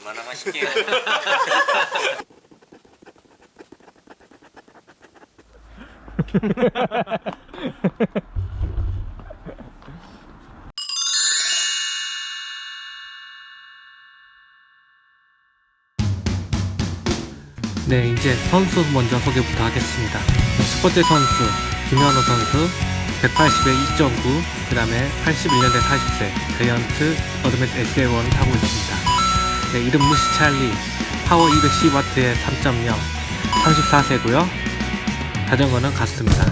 얼마나 맛있게요. 네, 이제 선수 먼저 소개부터 하겠습니다. 첫 번째 선수 김현우 선수 180에 2.9, 그 다음에 81년대 40세 자이언트 어드밴스 SL1을 타고 있습니다. 네, 이름 무시 찰리, 파워 210W에 3.0, 34세고요. 자전거는 같습니다.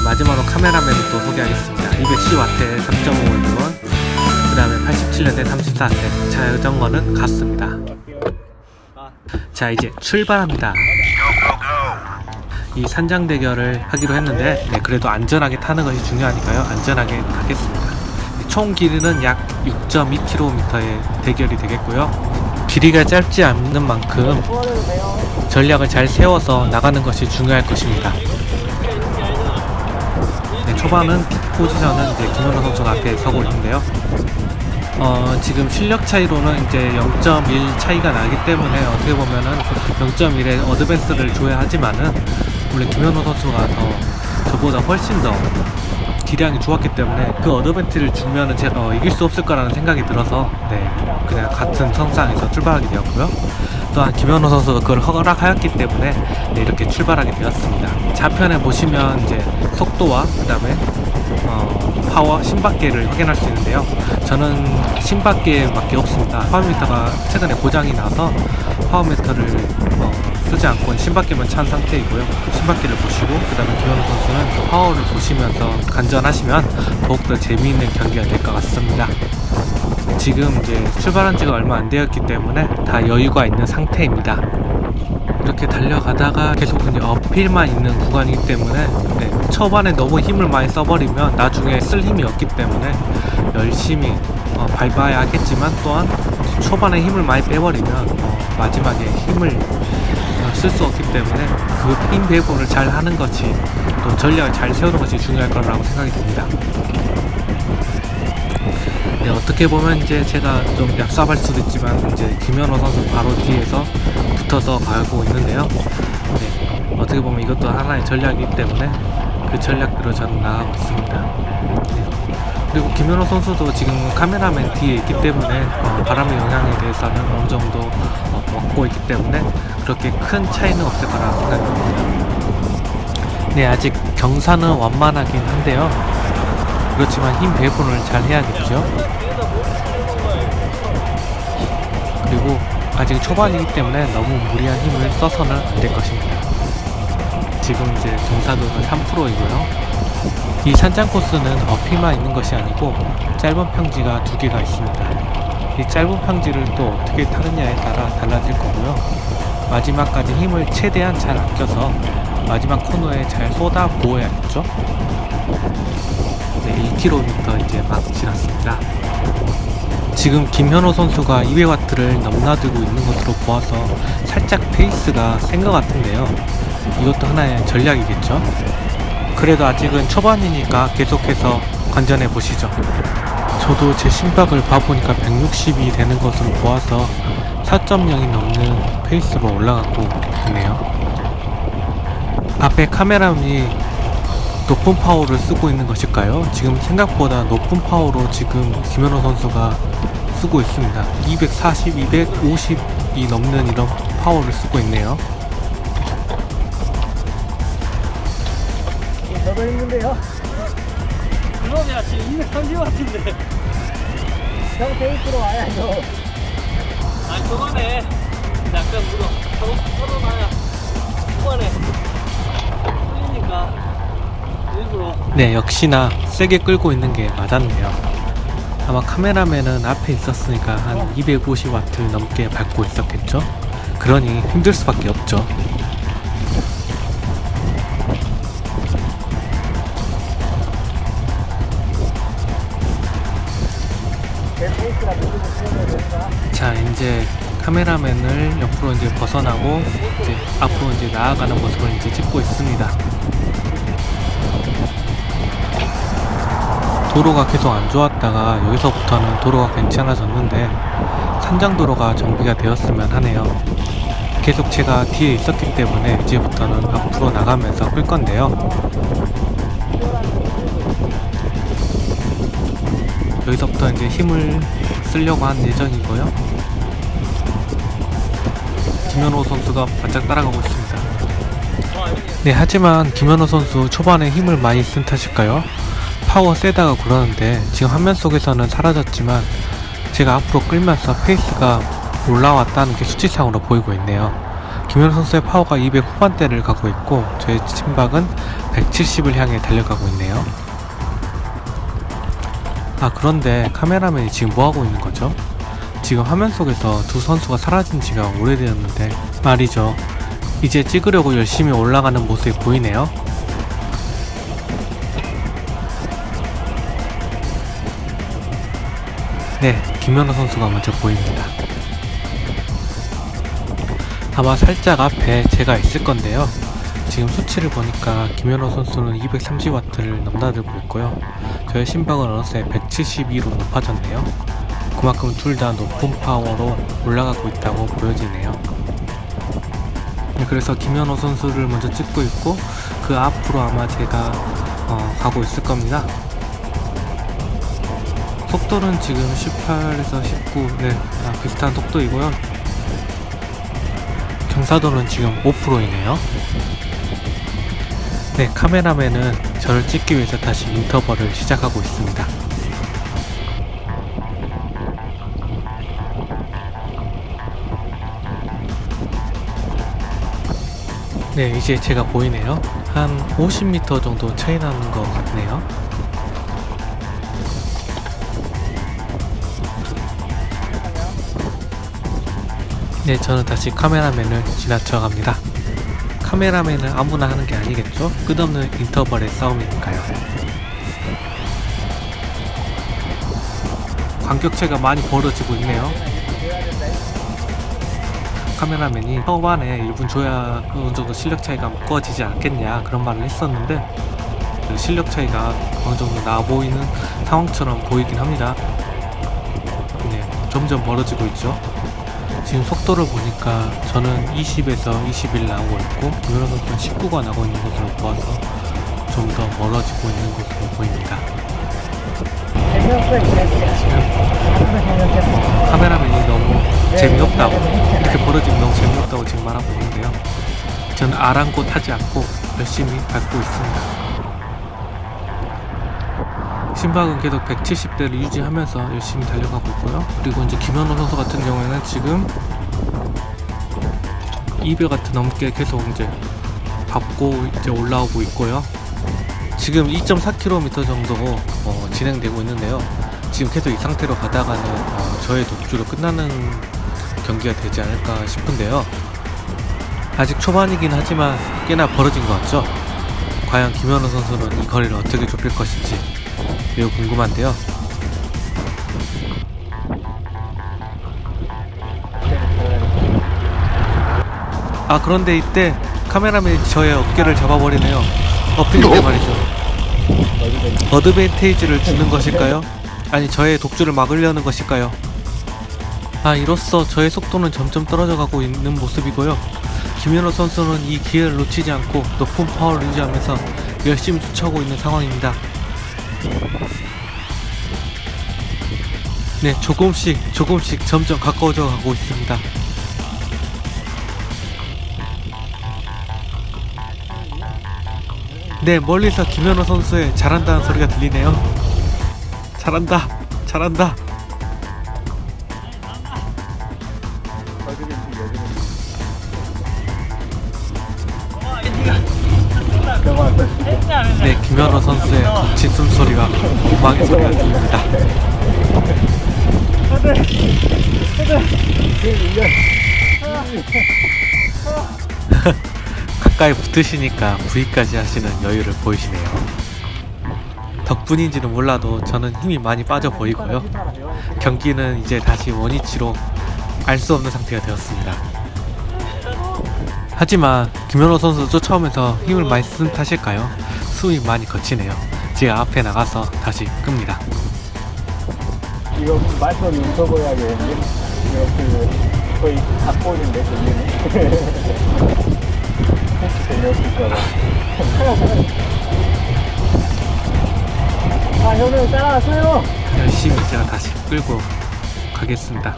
마지막으로 카메라맨을 또 소개하겠습니다. 210W에 3.5V, 그 다음에 87년대 34세 자전거는 같습니다. 자, 이제 출발합니다. 이 산장 대결을 하기로 했는데 그래도 안전하게 타는 것이 중요하니까요. 안전하게 타겠습니다. 총 길이는 약 6.2km의 대결이 되겠고요. 길이가 짧지 않는 만큼 전략을 잘 세워서 나가는 것이 중요할 것입니다. 초반은 포지션은 이제 김현우 선수가 앞에 서고 있는데요. 지금 실력 차이로는 이제 0.1 차이가 나기 때문에 어떻게 보면은 0.1의 어드밴스를 줘야 하지만은 원래 김현우 선수가 저보다 훨씬 더 기량이 좋았기 때문에 그 어드밴스를 주면은 제가 이길 수 없을 거라는 생각이 들어서 그냥 같은 선상에서 출발하게 되었고요. 또한 김현우 선수가 그걸 허락하였기 때문에 이렇게 출발하게 되었습니다. 좌편에 보시면 이제 속도와 그 다음에 파워, 심박계를 확인할 수 있는데요. 저는 심박계밖에 없습니다. 파워미터가 최근에 고장이 나서 파워미터를 쓰지 않고 심박계만 찬 상태이고요. 심박계를 보시고 그 다음에 김현우 선수는 파워를 보시면서 간전하시면 더욱더 재미있는 경기가 될 것 같습니다. 지금 이제 출발한 지가 얼마 안 되었기 때문에 다 여유가 있는 상태입니다. 이렇게 달려가다가 계속 이제 어필만 있는 구간이기 때문에 초반에 너무 힘을 많이 써버리면 나중에 쓸 힘이 없기 때문에 열심히 밟아야 하겠지만 또한 초반에 힘을 많이 빼버리면 마지막에 힘을 쓸 수 없기 때문에 그 힘 배분을 잘 하는 것이 또 전략을 잘 세우는 것이 중요할 거라고 생각이 듭니다. 어떻게 보면 이제 제가 좀 얍삽할 수도 있지만 이제 김현우 선수 바로 뒤에서 붙어서 가고 있는데요. 어떻게 보면 이것도 하나의 전략이기 때문에 그 전략대로 저는 나가고 있습니다. 그리고 김현우 선수도 지금 카메라맨 뒤에 있기 때문에 바람의 영향에 대해서는 어느 정도 먹고 있기 때문에 그렇게 큰 차이는 없을 거라고 생각합니다. 아직 경사는 완만하긴 한데요. 그렇지만 힘 배분을 잘 해야겠죠. 그리고 아직 초반이기 때문에 너무 무리한 힘을 써서는 안 될 것입니다. 지금 이제 경사도는 3%이고요. 이 산장 코스는 어필만 있는 것이 아니고 짧은 평지가 2개가 있습니다. 이 짧은 평지를 또 어떻게 타느냐에 따라 달라질 거고요. 마지막까지 힘을 최대한 잘 아껴서 마지막 코너에 잘 쏟아 부어야겠죠. 1km 이제 막 지났습니다. 지금 김현우 선수가 200W를 넘나들고 있는 것으로 보아서 살짝 페이스가 센 것 같은데요. 이것도 하나의 전략이겠죠. 그래도 아직은 초반이니까 계속해서 관전해 보시죠. 저도 제 심박을 봐보니까 160이 되는 것으로 보아서 4.0이 넘는 페이스로 올라가고 있네요. 앞에 카메라맨이 높은 파워를 쓰고 있는 것일까요? 지금 생각보다 높은 파워로 지금 김현우 선수가 쓰고 있습니다. 240, 250이 넘는 이런 파워를 쓰고 있네요. 저도 힘든데요? 그러면 지금 230 같은데. 형 페이스로 와야죠. 아니 초반에 약간 털어놔야 초반에 풀리니까 일부러. 역시나 세게 끌고 있는 게 맞았네요. 아마 카메라맨은 앞에 있었으니까 한 250W 넘게 밟고 있었겠죠? 그러니 힘들 수밖에 없죠. 자, 이제 카메라맨을 옆으로 이제 벗어나고 이제 앞으로 이제 나아가는 모습을 이제 찍고 있습니다. 도로가 계속 안 좋았다가 여기서부터는 도로가 괜찮아졌는데 천장도로가 정비가 되었으면 하네요. 계속 제가 뒤에 있었기 때문에 이제부터는 앞으로 나가면서 끌 건데요. 여기서부터 이제 힘을 쓰려고 한 예정이고요. 김현호 선수가 바짝 따라가고 있습니다. 네, 하지만 김현호 선수 초반에 힘을 많이 쓴 탓일까요? 파워 세다가 그러는데 지금 화면 속에서는 사라졌지만 제가 앞으로 끌면서 페이스가 올라왔다는 게 수치상으로 보이고 있네요. 김현우 선수의 파워가 200 후반대를 가고 있고 저의 심박은 170을 향해 달려가고 있네요. 아, 그런데 카메라맨이 지금 뭐하고 있는 거죠? 지금 화면 속에서 두 선수가 사라진 지가 오래되었는데 말이죠. 이제 찍으려고 열심히 올라가는 모습이 보이네요. 네, 김현우 선수가 먼저 보입니다. 아마 살짝 앞에 제가 있을 건데요. 지금 수치를 보니까 김현우 선수는 230W를 넘나들고 있고요. 저의 심박은 어느새 172로 높아졌네요. 그만큼 둘 다 높은 파워로 올라가고 있다고 보여지네요. 네, 그래서 김현우 선수를 먼저 찍고 있고 그 앞으로 아마 제가 가고 있을 겁니다. 속도는 지금 18에서 19, 네, 비슷한 속도이고요. 경사도는 지금 5%이네요. 네, 카메라맨은 저를 찍기 위해서 다시 인터벌을 시작하고 있습니다. 네, 이제 제가 보이네요. 한 50m 정도 차이 나는 것 같네요. 네, 저는 다시 카메라맨을 지나쳐 갑니다. 카메라맨은 아무나 하는 게 아니겠죠? 끝없는 인터벌의 싸움이니까요. 간격차가 많이 벌어지고 있네요. 카메라맨이 초반에 1분 줘야 어느 정도 실력 차이가 묶어지지 않겠냐 그런 말을 했었는데 그 실력 차이가 어느 정도 나 보이는 상황처럼 보이긴 합니다. 네, 점점 멀어지고 있죠. 지금 속도를 보니까 저는 20에서 21 나오고 있고 김현우 선수는 19가 나오고 있는 것으로 보아서 좀 더 멀어지고 있는 것으로 보입니다. 지금 카메라맨이 너무 재미없다고, 이렇게 벌어지면 너무 재미없다고 지금 말하고 있는데요. 저는 아랑곳 하지 않고 열심히 밟고 있습니다. 심박은 계속 170대를 유지하면서 열심히 달려가고 있고요. 그리고 이제 김현우 선수 같은 경우에는 지금 200W 넘게 계속 이제 밟고 이제 올라오고 있고요. 지금 2.4km 정도 진행되고 있는데요. 지금 계속 이 상태로 가다가는 저의 독주로 끝나는 경기가 되지 않을까 싶은데요. 아직 초반이긴 하지만 꽤나 벌어진 것 같죠? 과연 김현우 선수는 이 거리를 어떻게 좁힐 것인지 매우 궁금한데요. 아, 그런데 이때 카메라맨이 저의 어깨를 잡아버리네요. 어필인데 말이죠. 어드밴테이지를 주는 것일까요? 아니, 저의 독주를 막으려는 것일까요? 아, 이로써 저의 속도는 점점 떨어져 가고 있는 모습이고요. 김현우 선수는 이 기회를 놓치지 않고 높은 파워를 유지하면서 열심히 쫓아오고 있는 상황입니다. 네, 조금씩 점점 가까워져 가고 있습니다. 네, 멀리서 김현우 선수의 잘한다는 소리가 들리네요. 잘한다, 잘한다. 네, 김현우 선수의 거친 숨소리가 고막의 소리가 들립니다. 가까이 붙으시니까 V까지 하시는 여유를 보이시네요. 덕분인지는 몰라도 저는 힘이 많이 빠져 보이고요. 경기는 이제 다시 원위치로 알 수 없는 상태가 되었습니다. 하지만 김현우 선수 쫓아오면서 힘을 많이 쓴 탓일까요? 숨이 많이 거치네요. 제가 앞에 나가서 다시 끕니다. 이거 말씀 인터뷰 해야 되는데. 그 거의 닭골인데 돌리는. 혹시 돌렸을까봐. 아 형님 따라왔어요. 열심히 제가 다시 끌고 가겠습니다.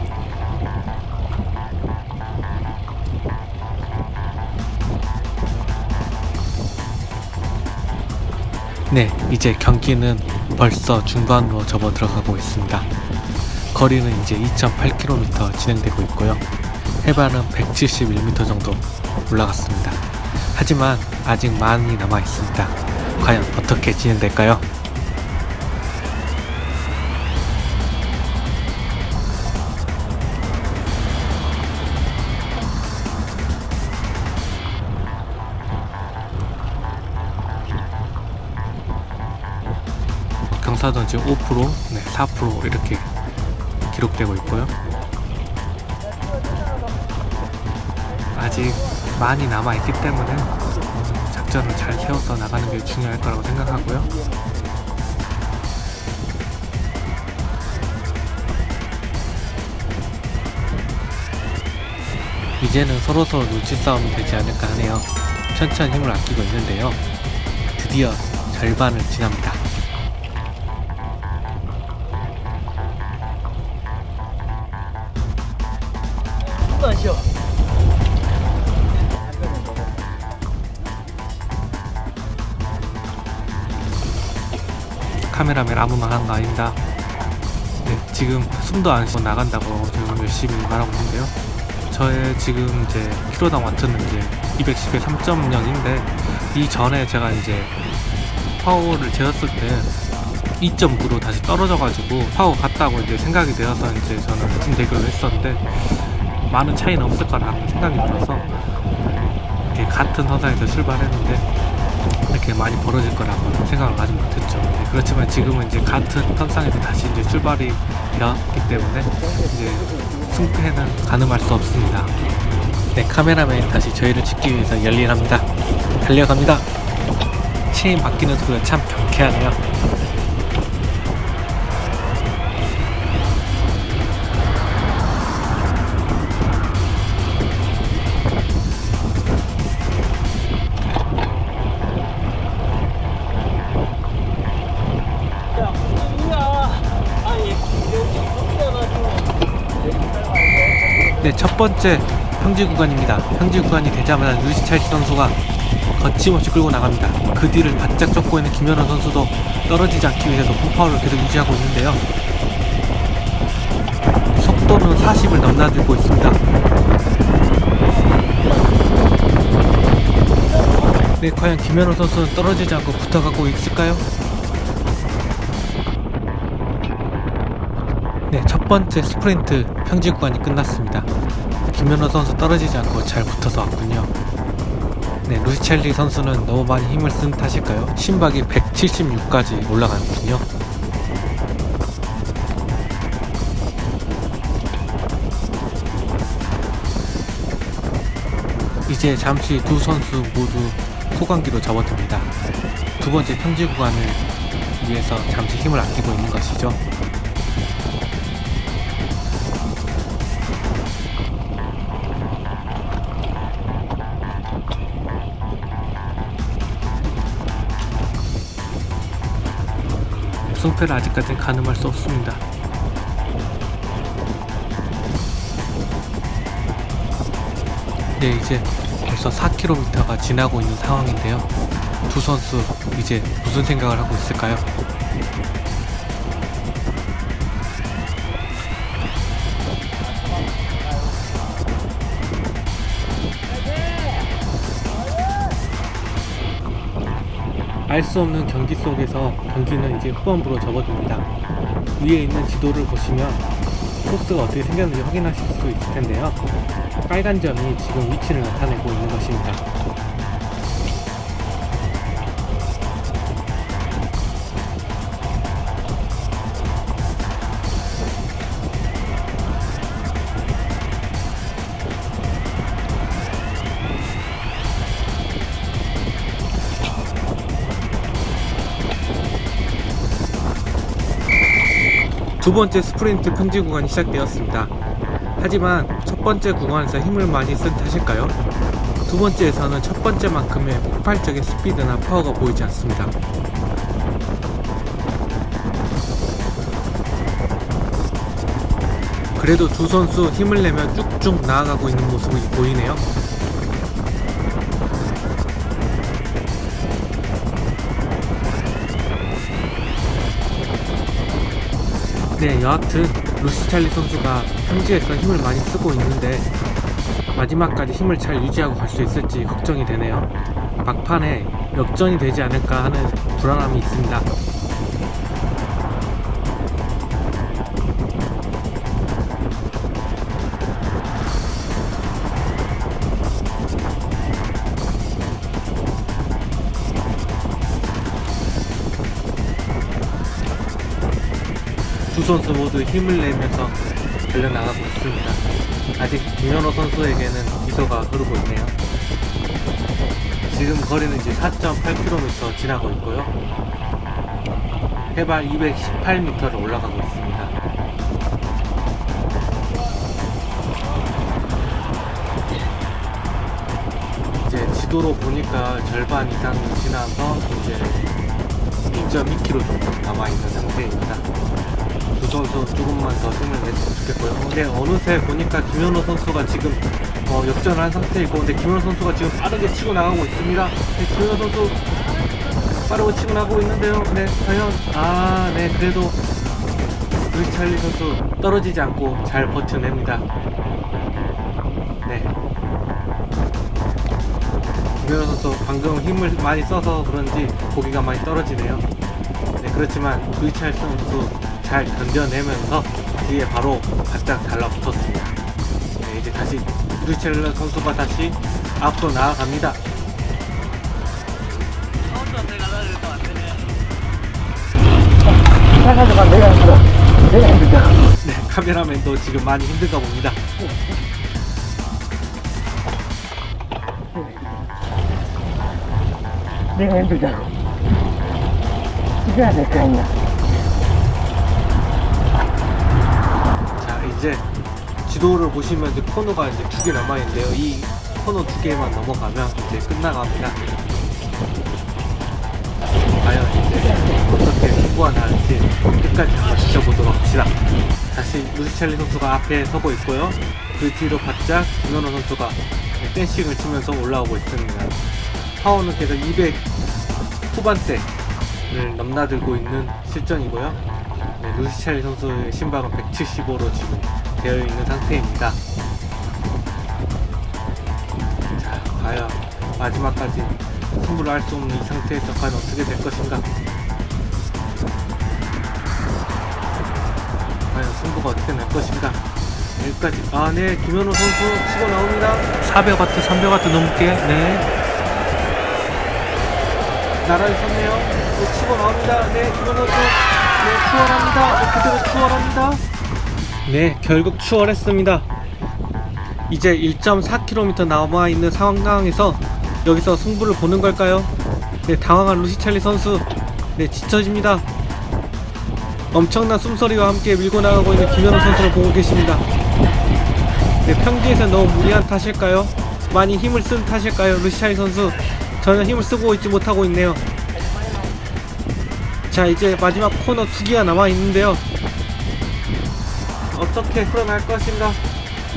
네, 이제 경기는 벌써 중반으로 접어 들어가고 있습니다. 거리는 이제 2.8km 진행되고 있고요. 해발은 171m 정도 올라갔습니다. 하지만 아직 많이 남아 있습니다. 과연 어떻게 진행될까요? 경사도 지금 5%, 4% 이렇게 기록되고 있고요. 아직 많이 남아있기 때문에 작전을 잘 세워서 나가는 게 중요할 거라고 생각하고요. 이제는 서로서로 눈치 싸움이 되지 않을까 하네요. 천천히 힘을 아끼고 있는데요. 드디어 절반을 지납니다. 숨도 안 쉬어. 카메라맨 아무 말 하는 거 아닙니다. 네, 지금 숨도 안 쉬고 나간다고 지금 열심히 말하고 있는데요. 저의 지금 이제 킬로당 와트는 이제 210에 3.0인데 이 전에 제가 이제 파워를 재었을 때 2.9로 다시 떨어져가지고 파워 같다고 이제 생각이 되어서 이제 저는 같은 대결을 했었는데 많은 차이는 없을 거라는 생각이 들어서 이렇게 같은 선상에서 출발했는데 이렇게 많이 벌어질 거라고 생각을 아직 못했죠. 네, 그렇지만 지금은 이제 같은 선상에서 다시 이제 출발이 되었기 때문에 이제 승패는 가늠할 수 없습니다. 네, 카메라맨 다시 저희를 찍기 위해서 열일합니다. 달려갑니다. 체인 바뀌는 소리가 참 경쾌하네요. 네, 첫 번째 평지 구간입니다. 평지 구간이 되자마자 루이스 찰스 선수가 거침없이 끌고 나갑니다. 그 뒤를 바짝 쫓고 있는 김연아 선수도 떨어지지 않기 위해 높은 파워를 계속 유지하고 있는데요. 속도는 40을 넘나들고 있습니다. 네, 과연 김연아 선수는 떨어지지 않고 붙어가고 있을까요? 네, 첫 번째 스프린트 평지 구간이 끝났습니다. 김연아 선수 떨어지지 않고 잘 붙어서 왔군요. 네, 루시첼리 선수는 너무 많이 힘을 쓴 탓일까요? 심박이 176까지 올라가는군요. 이제 잠시 두 선수 모두 소강기로 접어듭니다. 두 번째 평지 구간을 위해서 잠시 힘을 아끼고 있는 것이죠. 승패를 아직까지는 가늠할 수 없습니다. 네, 이제 벌써 4km가 지나고 있는 상황인데요. 두 선수 이제 무슨 생각을 하고 있을까요? 알 수 없는 경기 속에서 경기는 이제 후반부로 접어듭니다. 위에 있는 지도를 보시면 코스가 어떻게 생겼는지 확인하실 수 있을 텐데요. 빨간 점이 지금 위치를 나타내고 있는 것입니다. 두 번째 스프린트 평지 구간이 시작되었습니다. 하지만 첫 번째 구간에서 힘을 많이 쓴 탓일까요? 두 번째에서는 첫 번째만큼의 폭발적인 스피드나 파워가 보이지 않습니다. 그래도 두 선수 힘을 내며 쭉쭉 나아가고 있는 모습이 보이네요. 네, 여하튼 루시찰리 선수가 현지에서 힘을 많이 쓰고 있는데 마지막까지 힘을 잘 유지하고 갈 수 있을지 걱정이 되네요. 막판에 역전이 되지 않을까 하는 불안함이 있습니다. 두 선수 모두 힘을 내면서 달려나가고 있습니다. 아직 김현호 선수에게는 미소가 흐르고 있네요. 지금 거리는 이제 4.8km 지나고 있고요. 해발 218m를 올라가고 있습니다. 이제 지도로 보니까 절반 이상 지나서 이제 2.2km 정도 남아있는 상태입니다. 두 선수 조금만 더 힘을 냈으면 좋겠고요. 근데 어느새 보니까 김현호 선수가 지금 역전을 한 상태이고, 근데 김현호 선수가 지금 빠르게 치고 나가고 있습니다. 네, 김현호 선수 빠르게 치고 나가고 있는데요. 네, 과연 네, 그래도 루시찰리 선수 떨어지지 않고 잘 버텨냅니다. 네, 김현호 선수 방금 힘을 많이 써서 그런지 고기가 많이 떨어지네요. 네, 그렇지만 루시찰리 선수 잘 견뎌내면서 뒤에 바로 바짝 달라붙었습니다. 네, 이제 다시 루시찰리 선수가 다시 앞으로 나아갑니다. 잠깐만, 내가 힘들어. 내가 힘들다. 네, 카메라맨도 지금 많이 힘든가 봅니다. 내가 힘들다고. 이겨야 될 거 아니야. 자, 이제 지도를 보시면 이제 코너가 이제 2개 남아있는데요. 이 코너 2개만 넘어가면 이제 끝나갑니다. 과연 이제 어떻게 승부가 나올지 끝까지 한번 지켜보도록 합시다. 다시 루시찰리 선수가 앞에 서고 있고요. 그 뒤로 바짝 김현호 선수가 댄싱을 치면서 올라오고 있습니다. 파워는 계속 200 후반대를 넘나들고 있는 실정이고요. 네, 루시찰리 선수의 심박은 175로 지금 되어 있는 상태입니다. 자, 과연 마지막까지 승부를 할 수 없는 이 상태에서 과연 어떻게 될 것인가? 과연 승부가 어떻게 날 것인가? 여기까지. 네, 김현호 선수 치고 나옵니다. 400W, 300W 넘게. 네. 나란히 섰네요. 네, 치고 나옵니다. 네, 김현호 선수. 네, 추월합니다. 네, 그대로 추월합니다. 네, 결국 추월했습니다. 이제 1.4km 남아있는 상황에서 여기서 승부를 보는 걸까요? 네, 당황한 루시찰리 선수. 네, 지쳐집니다. 엄청난 숨소리와 함께 밀고 나가고 있는 김현호 선수를 보고 계십니다. 네, 평지에서 너무 무리한 탓일까요? 많이 힘을 쓴 탓일까요? 루시찰리 선수 전혀 힘을 쓰고 있지 못하고 있네요. 자, 이제 마지막 코너 2개가 남아있는데요. 어떻게 풀어날 것인가?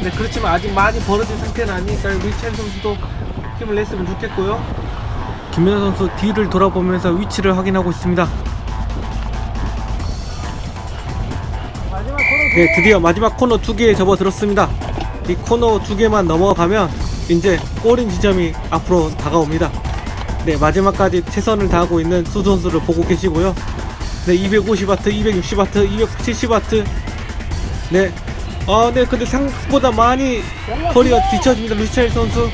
네, 그렇지만 아직 많이 벌어진 상태는 아니니까 루시찰리 선수도 힘을 냈으면 좋겠고요. 김현호 선수 뒤를 돌아보면서 위치를 확인하고 있습니다. 네, 드디어 마지막 코너 2개에 접어들었습니다. 이 코너 2개만 넘어가면 이제 골인 지점이 앞으로 다가옵니다. 네, 마지막까지 최선을 다하고 있는 수 선수를 보고 계시고요. 네, 250W, 260W, 270W. 네, 네, 근데 생각보다 많이 거리가 뒤쳐집니다, 루시찰리 선수.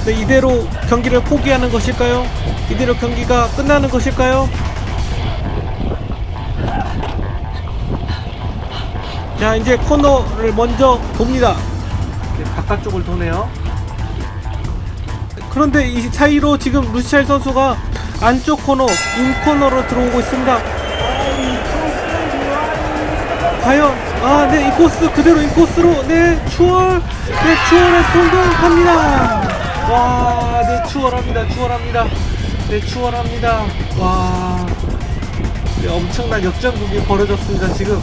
네, 이대로 경기를 포기하는 것일까요? 이대로 경기가 끝나는 것일까요? 자, 이제 코너를 먼저 돕니다. 네, 바깥쪽을 도네요. 그런데 이 사이로 지금 루시찰리 선수가 안쪽 코너, 인코너로 들어오고 있습니다. 과연, 네, 인코스 그대로 인코스로 네 추월 네 추월에 성공합니다. 와, 네 추월합니다. 추월합니다. 네 추월합니다. 와, 네, 엄청난 역전극이 벌어졌습니다. 지금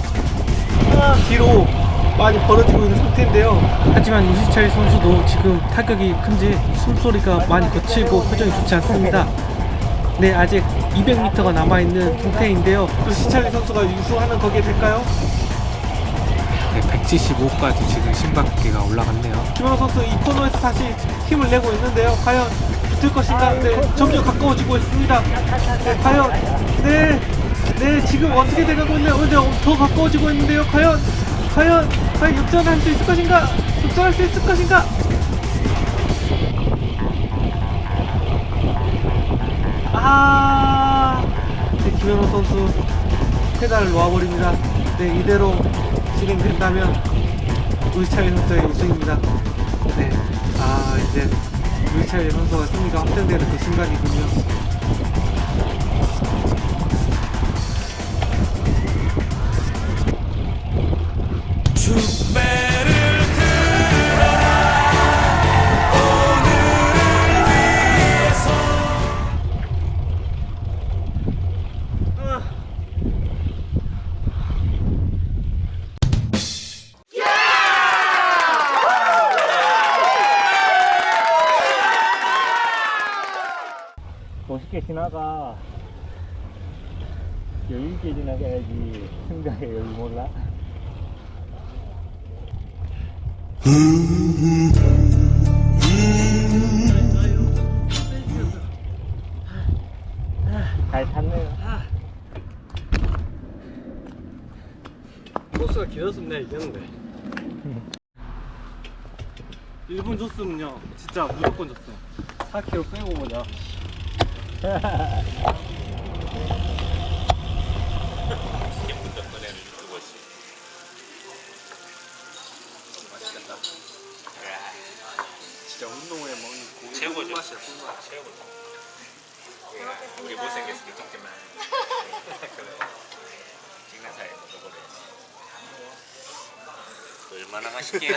뒤로 많이 벌어지고 있는 상태인데요. 하지만 유시철 선수도 지금 타격이 큰지 숨소리가 많이 거칠고 표정이 좋지 않습니다. 네, 아직 200m가 남아있는 상태인데요. 유시철 선수가 유수하는 거기에 될까요? 네, 175까지 지금 심박계가 올라갔네요. 김현우 선수 이 코너에서 다시 힘을 내고 있는데요. 과연 붙을 것인가? 네, 점점 가까워지고 있습니다. 네, 과연 네, 지금 어떻게 돼가고 있나요? 근데 더 가까워지고 있는데요. 과연 역전할 수 있을 것인가? 역전할 수 있을 것인가? 네, 김현우 선수 페달을 놓아버립니다. 네, 이대로 진행된다면 유시철 선수의 우승입니다. 네, 이제 유시철 선수가 승리가 확정되는 그 순간이군요. 멋있게 지나가. 여유있게 지나가야지. 승자의 여유 몰라? 잘 탔네요. 코스가 길었으면 내가 이겼는데. 1분 줬으면요 진짜 무조건 줬어요. 4kg 빼고 보자. 진짜 운동회 먹는 최고죠. 맛이야, 최고. 우리 못생겼을 때 좋지만 직나사에 먹어버려. 얼마나 맛있게.